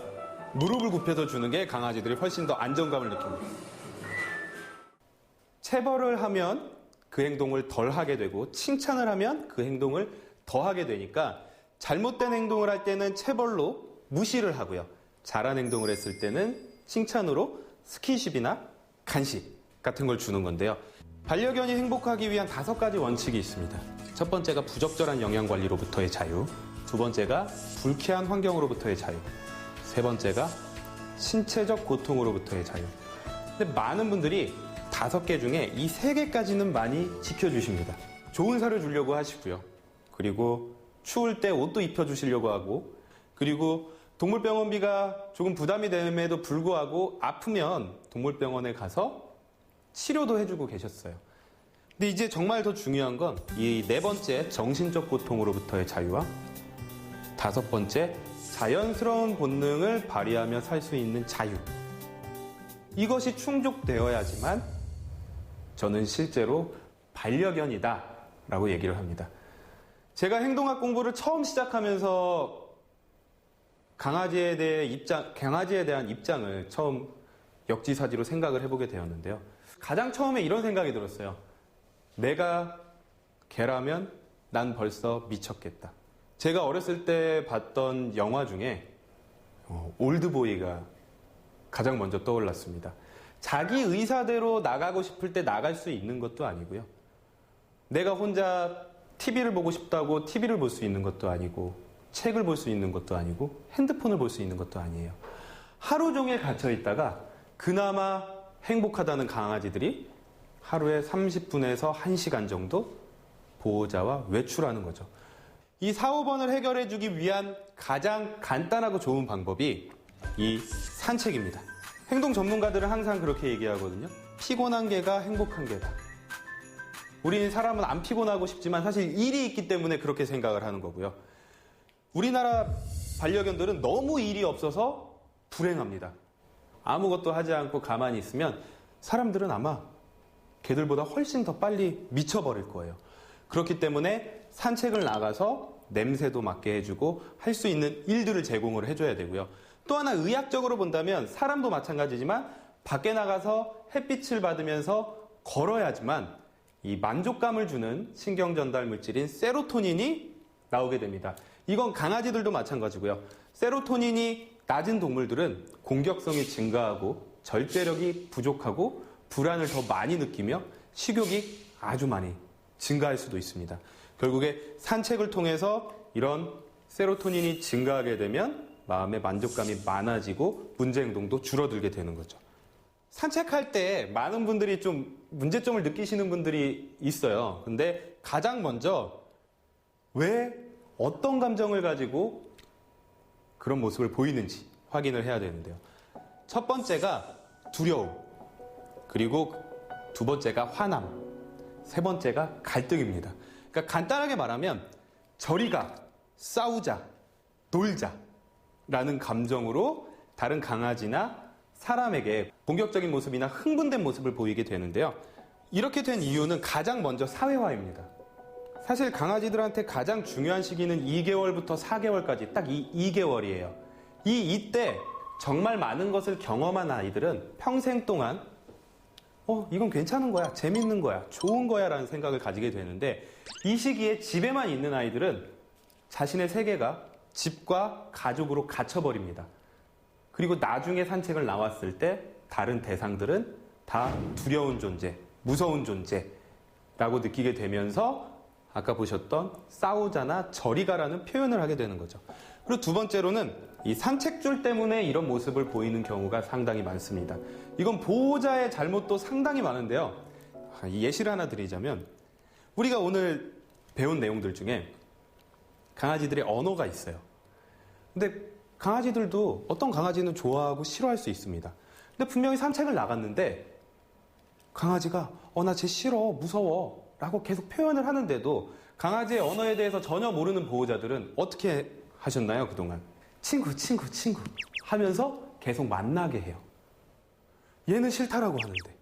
무릎을 굽혀서 주는 게 강아지들이 훨씬 더 안정감을 느낍니다. 체벌을 하면 그 행동을 덜 하게 되고 칭찬을 하면 그 행동을 더 하게 되니까 잘못된 행동을 할 때는 체벌로 무시를 하고요. 잘한 행동을 했을 때는 칭찬으로 스킨십이나 간식 같은 걸 주는 건데요. 반려견이 행복하기 위한 5가지 원칙이 있습니다. 첫 번째가 부적절한 영양관리로부터의 자유, 두 번째가 불쾌한 환경으로부터의 자유, 세 번째가 신체적 고통으로부터의 자유. 근데 많은 분들이 5개 중에 이 3개까지는 많이 지켜주십니다. 좋은 사료 주려고 하시고요. 그리고 추울 때 옷도 입혀주시려고 하고, 그리고 동물병원비가 조금 부담이 됨에도 불구하고 아프면 동물병원에 가서 치료도 해주고 계셨어요. 근데 이제 정말 더 중요한 건 이 4번째 정신적 고통으로부터의 자유와 5번째 자연스러운 본능을 발휘하며 살 수 있는 자유. 이것이 충족되어야지만 저는 실제로 반려견이다 라고 얘기를 합니다. 제가 행동학 공부를 처음 시작하면서 강아지에 대한 입장을 처음 역지사지로 생각을 해보게 되었는데요. 가장 처음에 이런 생각이 들었어요. 내가 개라면 난 벌써 미쳤겠다. 제가 어렸을 때 봤던 영화 중에 올드보이가 가장 먼저 떠올랐습니다. 자기 의사대로 나가고 싶을 때 나갈 수 있는 것도 아니고요. 내가 혼자 TV를 보고 싶다고 TV를 볼 수 있는 것도 아니고, 책을 볼 수 있는 것도 아니고, 핸드폰을 볼 수 있는 것도 아니에요. 하루 종일 갇혀 있다가 그나마 행복하다는 강아지들이 하루에 30분에서 1시간 정도 보호자와 외출하는 거죠. 이 4, 5번을 해결해 주기 위한 가장 간단하고 좋은 방법이 이 산책입니다. 행동 전문가들은 항상 그렇게 얘기하거든요. 피곤한 개가 행복한 개다. 우리는 사람은 안 피곤하고 싶지만 사실 일이 있기 때문에 그렇게 생각을 하는 거고요. 우리나라 반려견들은 너무 일이 없어서 불행합니다. 아무것도 하지 않고 가만히 있으면 사람들은 아마 개들보다 훨씬 더 빨리 미쳐버릴 거예요. 그렇기 때문에 산책을 나가서 냄새도 맡게 해주고 할 수 있는 일들을 제공을 해줘야 되고요. 또 하나 의학적으로 본다면 사람도 마찬가지지만 밖에 나가서 햇빛을 받으면서 걸어야지만 이 만족감을 주는 신경 전달 물질인 세로토닌이 나오게 됩니다. 이건 강아지들도 마찬가지고요. 세로토닌이 낮은 동물들은 공격성이 증가하고 절제력이 부족하고 불안을 더 많이 느끼며 식욕이 아주 많이 증가할 수도 있습니다. 결국에 산책을 통해서 이런 세로토닌이 증가하게 되면 마음의 만족감이 많아지고 문제 행동도 줄어들게 되는 거죠. 산책할 때 많은 분들이 좀 문제점을 느끼시는 분들이 있어요. 근데 가장 먼저 왜 어떤 감정을 가지고 그런 모습을 보이는지 확인을 해야 되는데요. 첫 번째가 두려움, 그리고 두 번째가 화남, 세 번째가 갈등입니다. 그러니까 간단하게 말하면 저리 가, 싸우자, 놀자 라는 감정으로 다른 강아지나 사람에게 공격적인 모습이나 흥분된 모습을 보이게 되는데요. 이렇게 된 이유는 가장 먼저 사회화입니다. 사실 강아지들한테 가장 중요한 시기는 2개월부터 4개월까지 딱 이 2개월이에요. 이때 정말 많은 것을 경험한 아이들은 평생 동안 이건 괜찮은 거야, 재밌는 거야, 좋은 거야 라는 생각을 가지게 되는데, 이 시기에 집에만 있는 아이들은 자신의 세계가 집과 가족으로 갇혀버립니다. 그리고 나중에 산책을 나왔을 때 다른 대상들은 다 두려운 존재, 무서운 존재라고 느끼게 되면서 아까 보셨던 싸우자나 저리 가라는 표현을 하게 되는 거죠. 그리고 두 번째로는 이 산책줄 때문에 이런 모습을 보이는 경우가 상당히 많습니다. 이건 보호자의 잘못도 상당히 많은데요. 예시를 하나 드리자면 우리가 오늘 배운 내용들 중에 강아지들의 언어가 있어요. 근데 강아지들도 어떤 강아지는 좋아하고 싫어할 수 있습니다. 근데 분명히 산책을 나갔는데 강아지가 나 쟤 싫어, 무서워 라고 계속 표현을 하는데도 강아지의 언어에 대해서 전혀 모르는 보호자들은 어떻게 하셨나요, 그동안? 친구 하면서 계속 만나게 해요. 얘는 싫다라고 하는데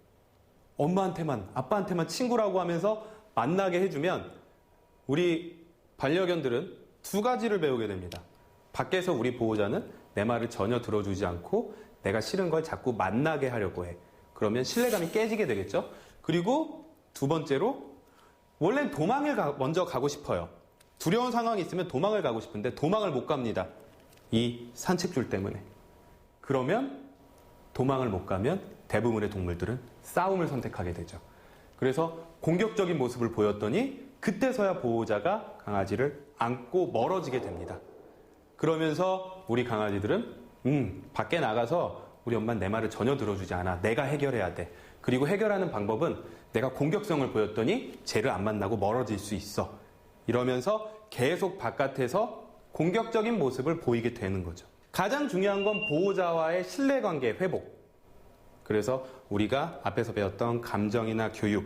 엄마한테만, 아빠한테만 친구라고 하면서 만나게 해주면 우리 반려견들은 두 가지를 배우게 됩니다. 밖에서 우리 보호자는 내 말을 전혀 들어주지 않고 내가 싫은 걸 자꾸 만나게 하려고 해. 그러면 신뢰감이 깨지게 되겠죠. 그리고 두 번째로 원래는 도망을 먼저 가고 싶어요. 두려운 상황이 있으면 도망을 가고 싶은데 도망을 못 갑니다. 이 산책줄 때문에. 그러면 도망을 못 가면 대부분의 동물들은 싸움을 선택하게 되죠. 그래서 공격적인 모습을 보였더니 그때서야 보호자가 강아지를 안고 멀어지게 됩니다. 그러면서 우리 강아지들은 밖에 나가서 우리 엄마는 내 말을 전혀 들어주지 않아. 내가 해결해야 돼. 그리고 해결하는 방법은 내가 공격성을 보였더니 쟤를 안 만나고 멀어질 수 있어. 이러면서 계속 바깥에서 공격적인 모습을 보이게 되는 거죠. 가장 중요한 건 보호자와의 신뢰관계 회복. 그래서 우리가 앞에서 배웠던 감정이나 교육,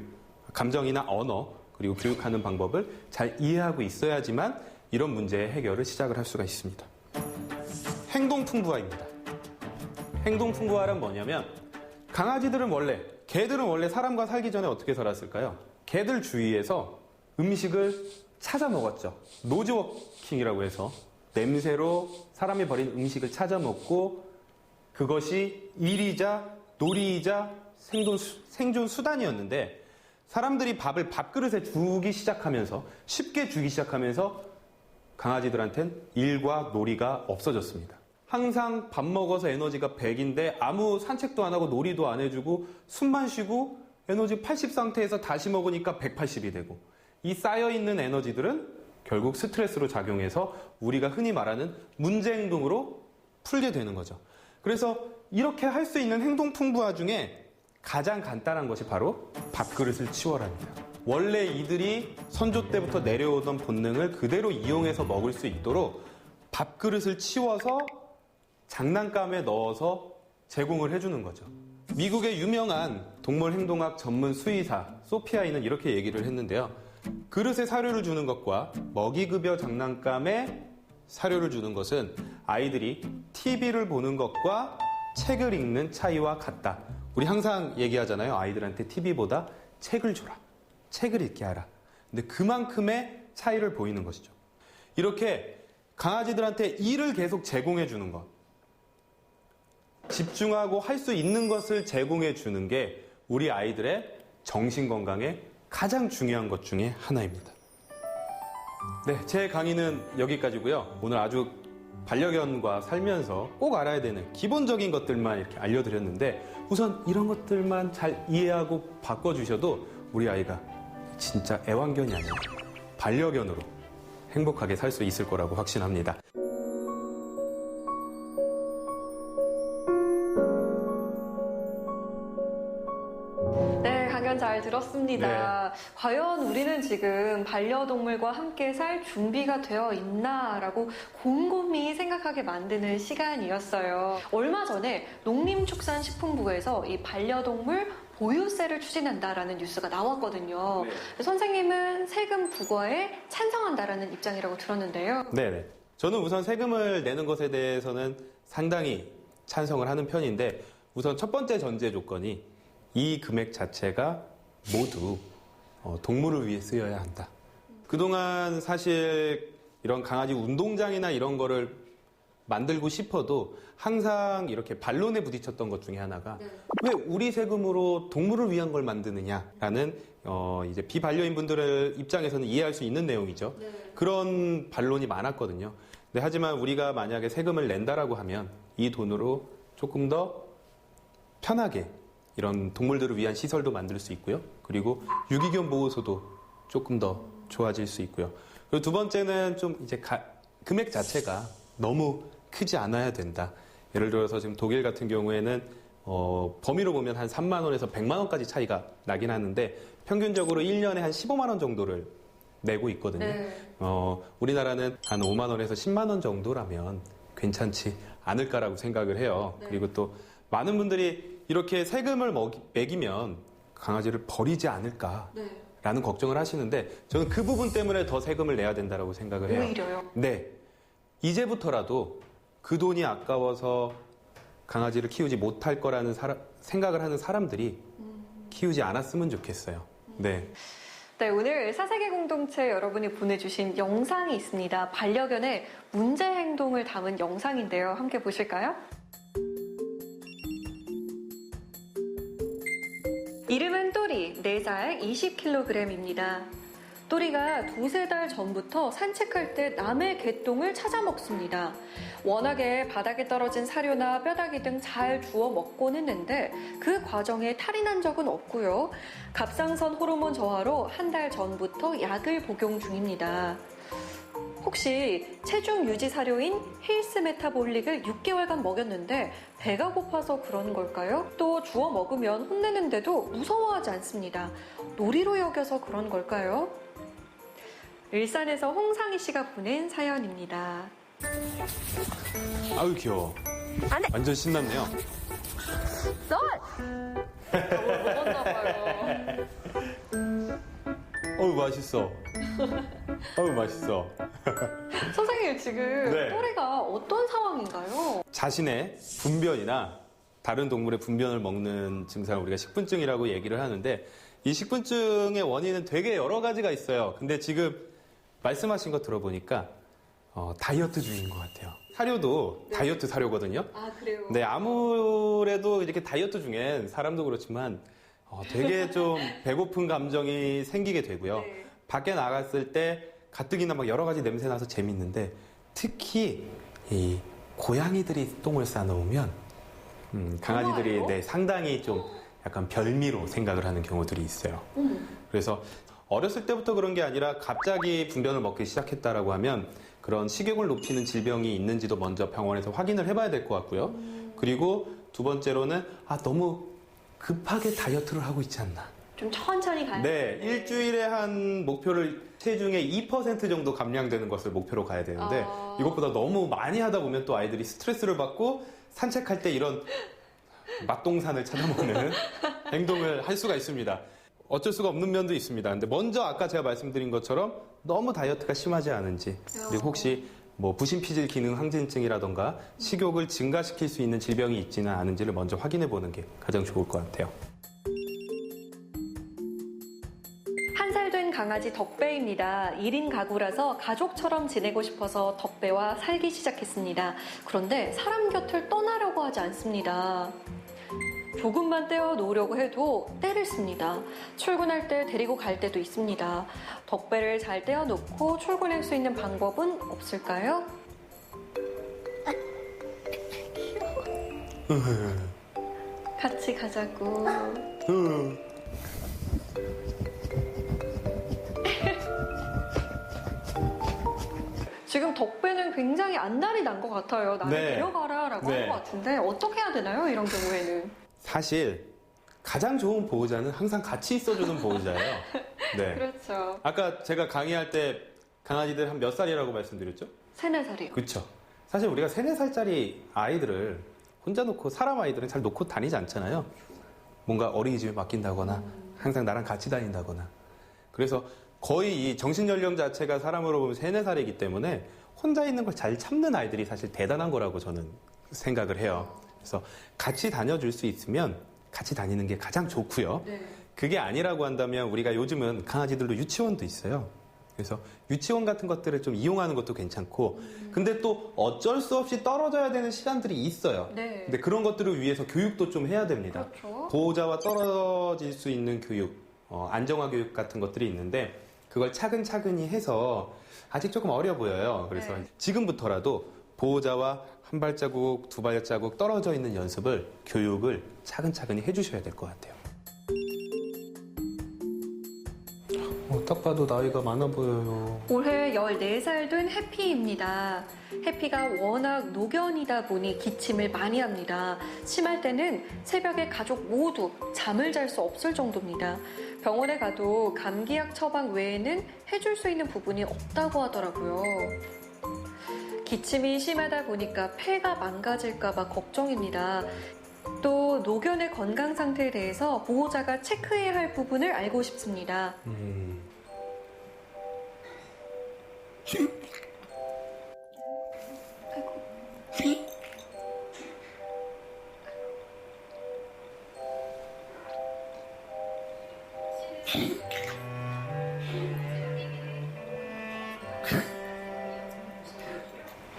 감정이나 언어, 그리고 교육하는 방법을 잘 이해하고 있어야지만 이런 문제의 해결을 시작을 할 수가 있습니다. 행동풍부화입니다. 행동풍부화란 뭐냐면 개들은 원래 사람과 살기 전에 어떻게 살았을까요? 개들 주위에서 음식을 찾아 먹었죠. 노즈워킹이라고 해서 냄새로 사람이 버린 음식을 찾아 먹고 그것이 일이자 놀이이자 생존 수단이었는데 사람들이 밥을 밥그릇에 주기 시작하면서 쉽게 주기 시작하면서 강아지들한테는 일과 놀이가 없어졌습니다. 항상 밥 먹어서 에너지가 100인데 아무 산책도 안 하고 놀이도 안 해주고 숨만 쉬고 에너지 80 상태에서 다시 먹으니까 180이 되고 이 쌓여있는 에너지들은 결국 스트레스로 작용해서 우리가 흔히 말하는 문제 행동으로 풀게 되는 거죠. 그래서 이렇게 할 수 있는 행동 풍부화 중에 가장 간단한 것이 바로 밥그릇을 치워라입니다. 원래 이들이 선조 때부터 내려오던 본능을 그대로 이용해서 먹을 수 있도록 밥그릇을 치워서 장난감에 넣어서 제공을 해주는 거죠. 미국의 유명한 동물 행동학 전문 수의사 소피아이는 이렇게 얘기를 했는데요. 그릇에 사료를 주는 것과 먹이급여 장난감에 사료를 주는 것은 아이들이 TV를 보는 것과 책을 읽는 차이와 같다. 우리 항상 얘기하잖아요. 아이들한테 TV보다 책을 줘라. 책을 읽게 하라. 근데 그만큼의 차이를 보이는 것이죠. 이렇게 강아지들한테 일을 계속 제공해 주는 것. 집중하고 할 수 있는 것을 제공해 주는 게 우리 아이들의 정신 건강에 가장 중요한 것 중에 하나입니다. 네, 제 강의는 여기까지고요. 오늘 아주 반려견과 살면서 꼭 알아야 되는 기본적인 것들만 이렇게 알려드렸는데 우선 이런 것들만 잘 이해하고 바꿔주셔도 우리 아이가 진짜 애완견이 아니라 반려견으로 행복하게 살 수 있을 거라고 확신합니다. 잘 들었습니다. 네. 과연 우리는 지금 반려동물과 함께 살 준비가 되어 있나라고 곰곰이 생각하게 만드는 시간이었어요. 얼마 전에 농림축산식품부에서 이 반려동물 보유세를 추진한다라는 뉴스가 나왔거든요. 네. 선생님은 세금 부과에 찬성한다라는 입장이라고 들었는데요. 네네. 저는 우선 세금을 내는 것에 대해서는 상당히 찬성을 하는 편인데 우선 첫 번째 전제 조건이 이 금액 자체가 모두 동물을 위해 쓰여야 한다. 그동안 사실 이런 강아지 운동장이나 이런 거를 만들고 싶어도 항상 이렇게 반론에 부딪혔던 것 중에 하나가 왜 우리 세금으로 동물을 위한 걸 만드느냐라는 이제 비반려인 분들의 입장에서는 이해할 수 있는 내용이죠. 그런 반론이 많았거든요. 근데 하지만 우리가 만약에 세금을 낸다라고 하면 이 돈으로 조금 더 편하게 이런 동물들을 위한 시설도 만들 수 있고요. 그리고 유기견 보호소도 조금 더 좋아질 수 있고요. 그리고 두 번째는 좀 이제 금액 자체가 너무 크지 않아야 된다. 예를 들어서 지금 독일 같은 경우에는 범위로 보면 한 3만 원에서 100만 원까지 차이가 나긴 하는데 평균적으로 1년에 한 15만 원 정도를 내고 있거든요. 네. 우리나라는 한 5만 원에서 10만 원 정도라면 괜찮지 않을까라고 생각을 해요. 네. 그리고 또 많은 분들이 이렇게 세금을 매기면 강아지를 버리지 않을까라는 걱정을 하시는데 저는 그 부분 때문에 더 세금을 내야 된다고 생각을 해요. 오히려요? 네. 이제부터라도 그 돈이 아까워서 강아지를 키우지 못할 거라는 생각을 하는 사람들이 키우지 않았으면 좋겠어요. 네. 네, 오늘 사세계 공동체 여러분이 보내주신 영상이 있습니다. 반려견의 문제 행동을 담은 영상인데요. 함께 보실까요? 이름은 또리, 4살 20kg입니다. 또리가 2-3달 전부터 산책할 때 남의 개똥을 찾아 먹습니다. 워낙에 바닥에 떨어진 사료나 뼈다귀 등 잘 주워 먹곤 했는데 그 과정에 탈이 난 적은 없고요. 갑상선 호르몬 저하로 1달 전부터 약을 복용 중입니다. 혹시 체중 유지 사료인 힐스 메타볼릭을 6개월간 먹였는데 배가 고파서 그런 걸까요? 또 주워 먹으면 혼내는데도 무서워하지 않습니다. 놀이로 여겨서 그런 걸까요? 일산에서 홍상희 씨가 보낸 사연입니다. 아유 귀여워. 완전 신났네요. 먹었나 봐요. 어우 맛있어. 어우 맛있어. 선생님 지금 네. 또리가 어떤 상황인가요? 자신의 분변이나 다른 동물의 분변을 먹는 증상을 우리가 식분증이라고 얘기를 하는데 이 식분증의 원인은 되게 여러 가지가 있어요. 근데 지금 말씀하신 거 들어보니까 다이어트 중인 것 같아요. 사료도 네. 다이어트 사료거든요. 아 그래요? 네, 아무래도 이렇게 다이어트 중엔 사람도 그렇지만 되게 좀 배고픈 감정이 생기게 되고요. 네. 밖에 나갔을 때 가뜩이나 막 여러 가지 냄새 나서 재밌는데 특히 이 고양이들이 똥을 싸놓으면 강아지들이 정말요? 네, 상당히 좀 약간 별미로 생각을 하는 경우들이 있어요. 그래서 어렸을 때부터 그런 게 아니라 갑자기 분변을 먹기 시작했다라고 하면 그런 식욕을 높이는 질병이 있는지도 먼저 병원에서 확인을 해봐야 될 것 같고요. 그리고 두 번째로는 너무 급하게 다이어트를 하고 있지 않나. 좀 천천히 가야 네, 일주일에 한 목표를 체중의 2% 정도 감량되는 것을 목표로 가야 되는데 이것보다 너무 많이 하다 보면 또 아이들이 스트레스를 받고 산책할 때 이런 맛동산을 찾아먹는 행동을 할 수가 있습니다. 어쩔 수가 없는 면도 있습니다. 근데 먼저 아까 제가 말씀드린 것처럼 너무 다이어트가 심하지 않은지 그리고 혹시 뭐 부신피질 기능 항진증이라던가 식욕을 증가시킬 수 있는 질병이 있지는 않은지를 먼저 확인해 보는 게 가장 좋을 것 같아요. 1살 된 강아지 덕배입니다. 1인 가구라서 가족처럼 지내고 싶어서 덕배와 살기 시작했습니다. 그런데 사람 곁을 떠나려고 하지 않습니다. 조금만 떼어 놓으려고 해도 떼를 씁니다. 출근할 때 데리고 갈 때도 있습니다. 덕배를 잘 떼어 놓고 출근할 수 있는 방법은 없을까요? 같이 가자고. 지금 덕배는 굉장히 안달이 난 것 같아요. 나를 네. 데려가라라고 네. 한 것 같은데 어떻게 해야 되나요? 이런 경우에는. 사실 가장 좋은 보호자는 항상 같이 있어주는 보호자예요. 네. 그렇죠. 아까 제가 강의할 때 강아지들 한 몇 살이라고 말씀드렸죠? 3-4살이요. 그렇죠. 사실 우리가 3-4살짜리 아이들을 혼자 놓고 사람 아이들은 잘 놓고 다니지 않잖아요. 뭔가 어린이집에 맡긴다거나 항상 나랑 같이 다닌다거나. 그래서 거의 이 정신연령 자체가 사람으로 보면 3-4살이기 때문에 혼자 있는 걸 잘 참는 아이들이 사실 대단한 거라고 저는 생각을 해요. 그래서 같이 다녀줄 수 있으면 같이 다니는 게 가장 좋고요. 네. 그게 아니라고 한다면 우리가 요즘은 강아지들도 유치원도 있어요. 그래서 유치원 같은 것들을 좀 이용하는 것도 괜찮고 근데 또 어쩔 수 없이 떨어져야 되는 시간들이 있어요. 네. 근데 그런 것들을 위해서 교육도 좀 해야 됩니다. 그렇죠. 보호자와 떨어질 수 있는 교육, 안정화 교육 같은 것들이 있는데 그걸 차근차근히 해서 아직 조금 어려 보여요. 그래서 네. 지금부터라도 보호자와 한 발자국, 두 발자국 떨어져 있는 연습을, 교육을 차근차근히 해주셔야 될 것 같아요. 딱 봐도 나이가 많아 보여요. 올해 14살 된 해피입니다. 해피가 워낙 노견이다 보니 기침을 많이 합니다. 심할 때는 새벽에 가족 모두 잠을 잘 수 없을 정도입니다. 병원에 가도 감기약 처방 외에는 해줄 수 있는 부분이 없다고 하더라고요. 기침이 심하다 보니까 폐가 망가질까봐 걱정입니다. 또 노견의 건강 상태에 대해서 보호자가 체크해야 할 부분을 알고 싶습니다.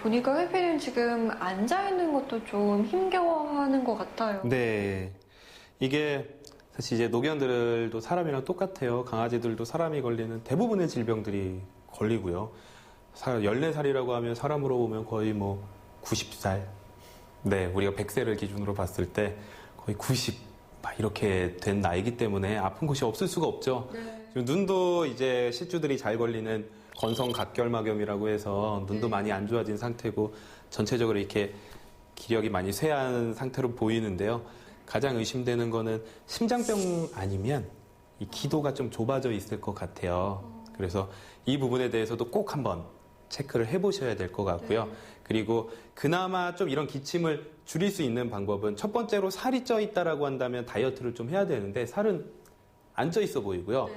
보니까 해피는 지금 앉아있는 것도 좀 힘겨워하는 것 같아요. 네. 이게 사실 이제 노견들도 사람이랑 똑같아요. 강아지들도 사람이 걸리는 대부분의 질병들이 걸리고요. 14살이라고 하면 사람으로 보면 거의 뭐 90살. 네, 우리가 100세를 기준으로 봤을 때 거의 90. 막 이렇게 된 나이기 때문에 아픈 곳이 없을 수가 없죠. 네. 지금 눈도 이제 실주들이 잘 걸리는 건성각결막염이라고 해서 눈도 많이 안 좋아진 상태고 전체적으로 이렇게 기력이 많이 쇠한 상태로 보이는데요. 가장 의심되는 거는 심장병 아니면 이 기도가 좀 좁아져 있을 것 같아요. 그래서 이 부분에 대해서도 꼭 한번 체크를 해보셔야 될 것 같고요. 그리고 그나마 좀 이런 기침을 줄일 수 있는 방법은 첫 번째로 살이 쪄 있다라고 한다면 다이어트를 좀 해야 되는데 살은 안 쪄 있어 보이고요.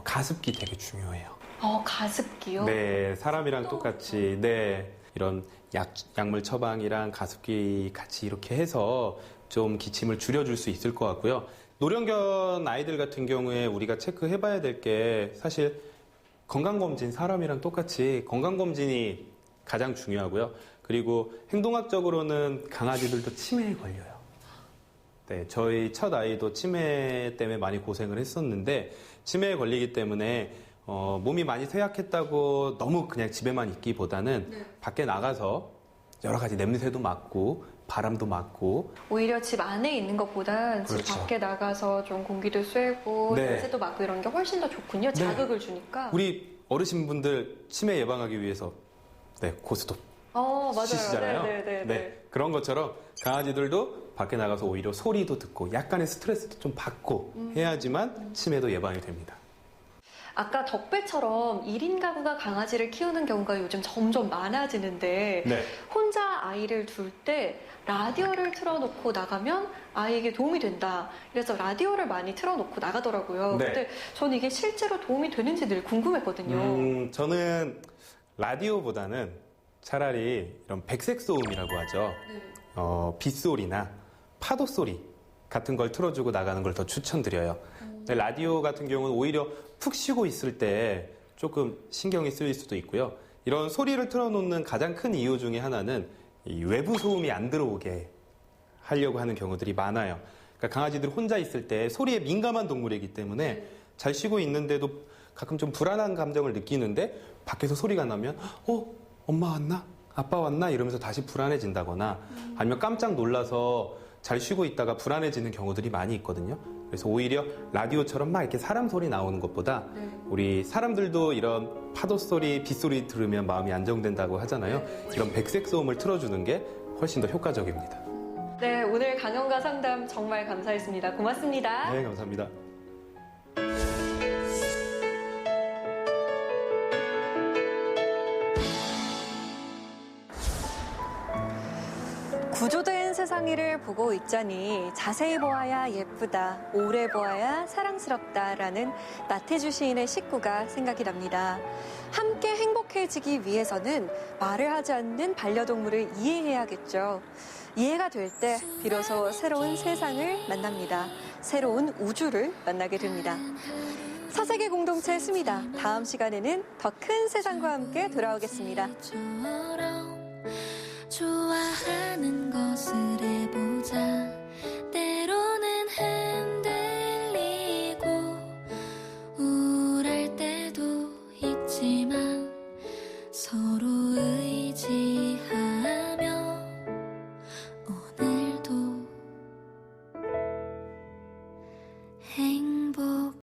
가습기 되게 중요해요. 가습기요? 네, 사람이랑 똑같이 네 이런 약물 처방이랑 가습기 같이 이렇게 해서 좀 기침을 줄여줄 수 있을 것 같고요. 노령견 아이들 같은 경우에 우리가 체크해봐야 될 게 사실 건강검진 사람이랑 똑같이 건강검진이 가장 중요하고요. 그리고 행동학적으로는 강아지들도 치매에 걸려요. 네, 저희 첫 아이도 치매 때문에 많이 고생을 했었는데 치매에 걸리기 때문에 몸이 많이 쇠약했다고 너무 그냥 집에만 있기보다는 밖에 나가서 여러 가지 냄새도 맡고 바람도 맡고 오히려 집 안에 있는 것보다 집 그렇죠. 밖에 나가서 좀 공기도 쐬고 네. 냄새도 맡고 이런 게 훨씬 더 좋군요. 자극을 주니까. 우리 어르신분들 치매 예방하기 위해서 네, 고스톱 맞아요. 치시잖아요. 네. 그런 것처럼 강아지들도 밖에 나가서 오히려 소리도 듣고 약간의 스트레스도 좀 받고 해야지만 치매도 예방이 됩니다. 아까 덕배처럼 1인 가구가 강아지를 키우는 경우가 요즘 점점 많아지는데 네. 혼자 아이를 둘 때 라디오를 틀어놓고 나가면 아이에게 도움이 된다. 그래서 라디오를 많이 틀어놓고 나가더라고요. 네. 근데 저는 이게 실제로 도움이 되는지 늘 궁금했거든요. 저는 라디오보다는 차라리 이런 백색 소음이라고 하죠. 빗소리나 파도 소리 같은 걸 틀어주고 나가는 걸 더 추천드려요. 근데 라디오 같은 경우는 오히려 푹 쉬고 있을 때 조금 신경이 쓰일 수도 있고요. 이런 소리를 틀어놓는 가장 큰 이유 중에 하나는 이 외부 소음이 안 들어오게 하려고 하는 경우들이 많아요. 그러니까 강아지들이 혼자 있을 때 소리에 민감한 동물이기 때문에 잘 쉬고 있는데도 가끔 좀 불안한 감정을 느끼는데 밖에서 소리가 나면 엄마 왔나? 아빠 왔나? 이러면서 다시 불안해진다거나 아니면 깜짝 놀라서 잘 쉬고 있다가 불안해지는 경우들이 많이 있거든요. 그래서 오히려 라디오처럼 막 이렇게 사람 소리 나오는 것보다 우리 사람들도 이런 파도 소리, 빗소리 들으면 마음이 안정된다고 하잖아요. 이런 백색 소음을 틀어주는 게 훨씬 더 효과적입니다. 네, 오늘 강연과 상담 정말 감사했습니다. 고맙습니다. 네, 감사합니다. 구조된 세상이를 보고 있자니 자세히 보아야 예쁘다, 오래 보아야 사랑스럽다라는 나태주 시인의 식구가 생각이 납니다. 함께 행복해지기 위해서는 말을 하지 않는 반려동물을 이해해야겠죠. 이해가 될 때 비로소 새로운 세상을 만납니다. 새로운 우주를 만나게 됩니다. 사색의 공동체 스미다. 다음 시간에는 더 큰 세상과 함께 돌아오겠습니다. 좋아하는 것을 해보자. 때로는 흔들리고 우울할 때도 있지만 서로 의지하며 오늘도 행복하자.